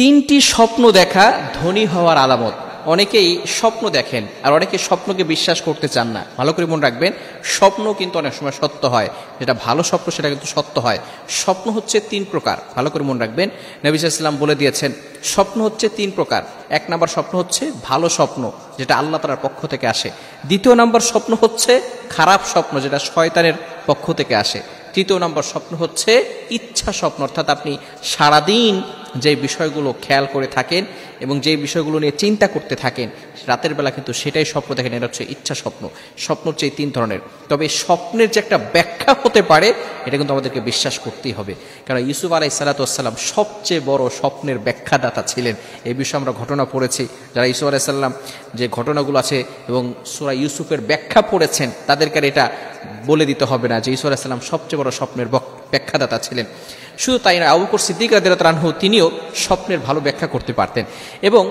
তিনটি স্বপ্ন দেখা ধনী হওয়ার আলামত। অনেকেই স্বপ্ন দেখেন আর অনেকে স্বপ্নকে বিশ্বাস করতে চান না। ভালো করে মনে রাখবেন, স্বপ্ন কিন্তু অনেক সময় সত্য হয়, যেটা ভালো স্বপ্ন সেটা কিন্তু সত্য হয়। স্বপ্ন হচ্ছে তিন প্রকার, ভালো করে মনে রাখবেন। নবী সাল্লাল্লাহু আলাইহি ওয়াসাল্লাম বলে দিয়েছেন স্বপ্ন হচ্ছে তিন প্রকার। এক নাম্বার স্বপ্ন হচ্ছে ভালো স্বপ্ন, যেটা আল্লাহ তাআলার পক্ষ থেকে আসে। দ্বিতীয় নাম্বার স্বপ্ন হচ্ছে খারাপ স্বপ্ন, যেটা শয়তানের পক্ষ থেকে আসে। তৃতীয় নম্বর স্বপ্ন হচ্ছে ইচ্ছা স্বপ্ন, অর্থাৎ আপনি সারাদিন যে বিষয়গুলো খেয়াল করে থাকেন এবং যে বিষয়গুলো নিয়ে চিন্তা করতে থাকেন, রাতের বেলা কিন্তু সেটাই স্বপ্ন দেখেন, এটা হচ্ছে ইচ্ছা স্বপ্ন। স্বপ্ন হচ্ছে এই তিন ধরনের। তবে স্বপ্নের যে একটা ব্যাখ্যা হতে পারে, এটা কিন্তু আমাদেরকে বিশ্বাস করতেই হবে। কারণ ইউসুফ আলাইহিস সালাতু ওয়াস সালাম সবচেয়ে বড় স্বপ্নের ব্যাখ্যাদাতা ছিলেন। এই বিষয়ে আমরা ঘটনা পড়েছি। যারা ইউসুফ আলাইহিস সালাম যে ঘটনাগুলো আছে এবং সূরা ইউসুফের ব্যাখ্যা পড়েছেন, তাদেরকে এটা বলে দিতে হবে না যে ইউসুফ আলাইহিস সালাম সবচেয়ে বড় স্বপ্নের ব্যাখ্যাদাতা ছিলেন। শুধু তাই না, আবু বকর সিদ্দিক রাদিয়াল্লাহু আনহু তিনিও স্বপ্নের ভালো ব্যাখ্যা করতে পারতেন। এবং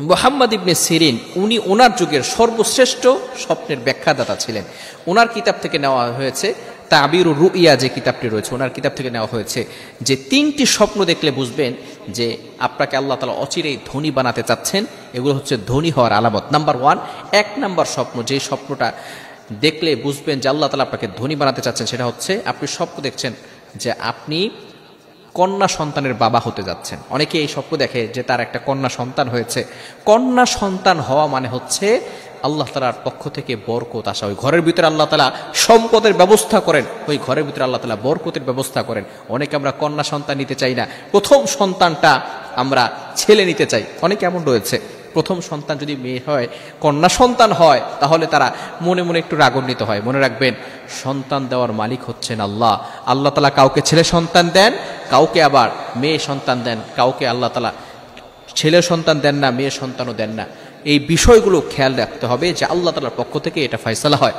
মুহাম্মদ ইবনে সিরিন, উনি ওনার যুগের সর্বশ্রেষ্ঠ স্বপ্নের ব্যাখ্যাদাতা ছিলেন। ওনার কিতাব থেকে নেওয়া হয়েছে, তাবিরুর রুইয়া যে কিতাবটি রয়েছে, ওনার কিতাব থেকে নেওয়া হয়েছে যে তিনটি স্বপ্ন দেখলে বুঝবেন যে আপনাকে আল্লাহ তাআলা অচিরেই ধনী বানাতে চাচ্ছেন। এগুলো হচ্ছে ধনী হওয়ার আলামত। নাম্বার ওয়ান, এক নাম্বার স্বপ্ন, যে স্বপ্নটা দেখলে বুঝবেন যে আল্লাহ তাআলা আপনাকে ধনী বানাতে চাচ্ছেন, সেটা হচ্ছে আপনি স্বপ্ন দেখছেন যে আপনি কন্যা সন্তানের বাবা হতে যাচ্ছেন। অনেকে এই স্বপ্ন দেখে যে তার একটা কন্যা সন্তান হয়েছে। কন্যা সন্তান হওয়া মানে হচ্ছে আল্লাহ তাআলার পক্ষ থেকে বরকত আসা। ওই ঘরের ভিতরে আল্লাহ তাআলা সম্পদের ব্যবস্থা করেন, ওই ঘরের ভিতরে আল্লাহ তাআলা বরকতের ব্যবস্থা করেন। অনেকে আমরা কন্যা সন্তান নিতে চাই না, প্রথম সন্তানটা আমরা ছেলে নিতে চাই। অনেকে এমন রয়েছে, প্রথম সন্তান যদি মেয়ে হয়, কন্যা সন্তান হয়, তাহলে তারা মনে মনে একটু রাগান্বিত হয়। মনে রাখবেন, সন্তান দেওয়ার মালিক হচ্ছেন আল্লাহ। আল্লাহ তাআলা কাউকে ছেলে সন্তান দেন, কাউকে আবার মেয়ে সন্তান দেন, কাউকে আল্লাহ তাআলা ছেলে সন্তান দেন না, মেয়ে সন্তানও দেন না। এই বিষয়গুলো খেয়াল রাখতে হবে যে আল্লাহ তাআলার পক্ষ থেকে এটা ফয়সালা হয়।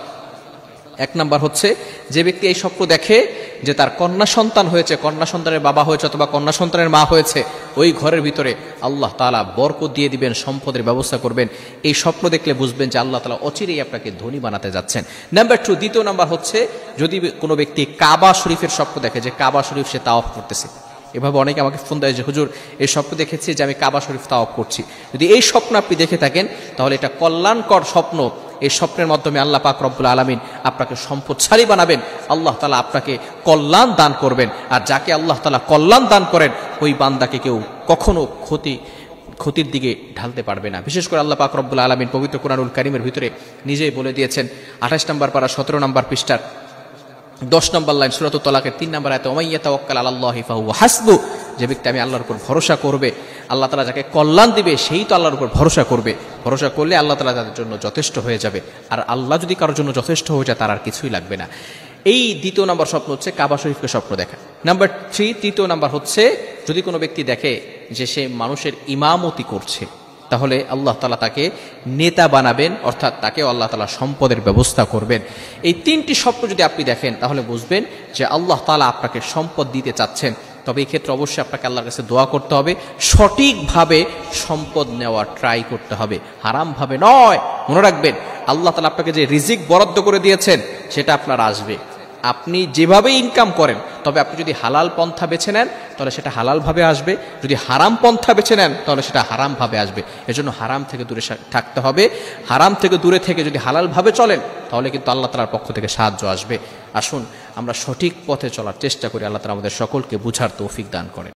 এক নাম্বার হচ্ছে, যে ব্যক্তি এই স্বপ্ন দেখে যে তার কন্যা সন্তান হয়েছে, কন্যা সন্তানের বাবা হয়েছে অথবা কন্যা সন্তানের মা হয়েছে, ওই ঘরের ভিতরে আল্লাহ তাআলা বরকত দিয়ে দিবেন, সম্পদের ব্যবস্থা করবেন। এই স্বপ্ন দেখলে বুঝবেন যে আল্লাহ তাআলা অচিরেই আপনাকে ধনী বানাতে যাচ্ছেন। নাম্বার টু, দ্বিতীয় নাম্বার হচ্ছে, যদি কোনো ব্যক্তি কাবা শরীফের স্বপ্ন দেখে যে কাবা শরীফ সে তাওয়াফ করতেছে। এভাবে অনেকে আমাকে ফোন দেয় যে হুজুর, এই স্বপ্ন দেখেছি যে আমি কাবা শরীফ তাওয়াফ করছি। যদি এই স্বপ্ন আপনি দেখে থাকেন, তাহলে এটা কল্যাণকর স্বপ্ন। এই স্বপ্নের মাধ্যমে আল্লাহ পাক রব্বুল আলামিন আপনাকে সম্পদশালী বানাবেন, আল্লাহ তাআলা আপনাকে কল্যাণ দান করবেন। আর যাকে আল্লাহ তাআলা কল্যাণ দান করেন, ওই বান্দাকে কেউ কখনো ক্ষতির দিকে ঢালতে পারবে না। বিশেষ করে আল্লাহ পাক রব্বুল আলামিন পবিত্র কোরআনুল কারীমের ভিতরে নিজেই বলে দিয়েছেন, 28 নম্বর পারা 17 নম্বর পৃষ্ঠার 10 নম্বর লাইন, সূরাতুত তালাকের 3 নম্বর আয়াতে, ওয়া ইয়াতাওয়াক্কাল আলাল্লাহি ফাহুয়া হাসবু, যে ব্যক্তি আমি আল্লাহর উপর ভরসা করবে, আল্লাহ তাআলা যাকে কল্যাণ দিবে সেই তো আল্লাহর উপর ভরসা করবে। ভরসা করলে আল্লাহ তাআলা তাদের জন্য যথেষ্ট হয়ে যাবে। আর আল্লাহ যদি কারোর জন্য যথেষ্ট হয়ে যায়, তার আর কিছুই লাগবে না। এই দ্বিতীয় নম্বর স্বপ্ন হচ্ছে কাবা শরীফকে স্বপ্ন দেখা। নাম্বার 3, তৃতীয় নাম্বার হচ্ছে, যদি কোনো ব্যক্তি দেখে যে সে মানুষের ইমামতি করছে, তাহলে আল্লাহ তাআলা তাকে নেতা বানাবেন, অর্থাৎ তাকেও আল্লাহ তাআলা সম্পদের ব্যবস্থা করবেন। এই তিনটি স্বপ্ন যদি আপনি দেখেন, তাহলে বুঝবেন যে আল্লাহ তাআলা আপনাকে সম্পদ দিতে চাচ্ছেন। তবে এই ক্ষেত্রে অবশ্যই আপনাকে আল্লাহর কাছে দোয়া করতে হবে, সঠিকভাবে সম্পদ নেওয়ার ট্রাই করতে হবে, হারামভাবে নয়। মনে রাখবেন, আল্লাহ তাআলা আপনাকে যে রিজিক বরাদ্দ করে দিয়েছেন, সেটা আপনার আসবে। আপনি যেভাবে ইনকাম করেন, তবে আপনি যদি হালাল পন্থা বেছে নেন, তাহলে সেটা হালালভাবে আসবে। যদি হারাম পন্থা বেছে নেন, তাহলে সেটা হারামভাবে আসবে। এজন্য হারাম থেকে দূরে থাকতে হবে। হারাম থেকে দূরে থেকে যদি হালালভাবে চলেন, তাহলে কিন্তু আল্লাহ তাআলার পক্ষ থেকে সাহায্য আসবে। আসুন আমরা সঠিক পথে চলার চেষ্টা করি। আল্লাহ তাআলা আমাদের সকলকে বুঝার তৌফিক দান করেন।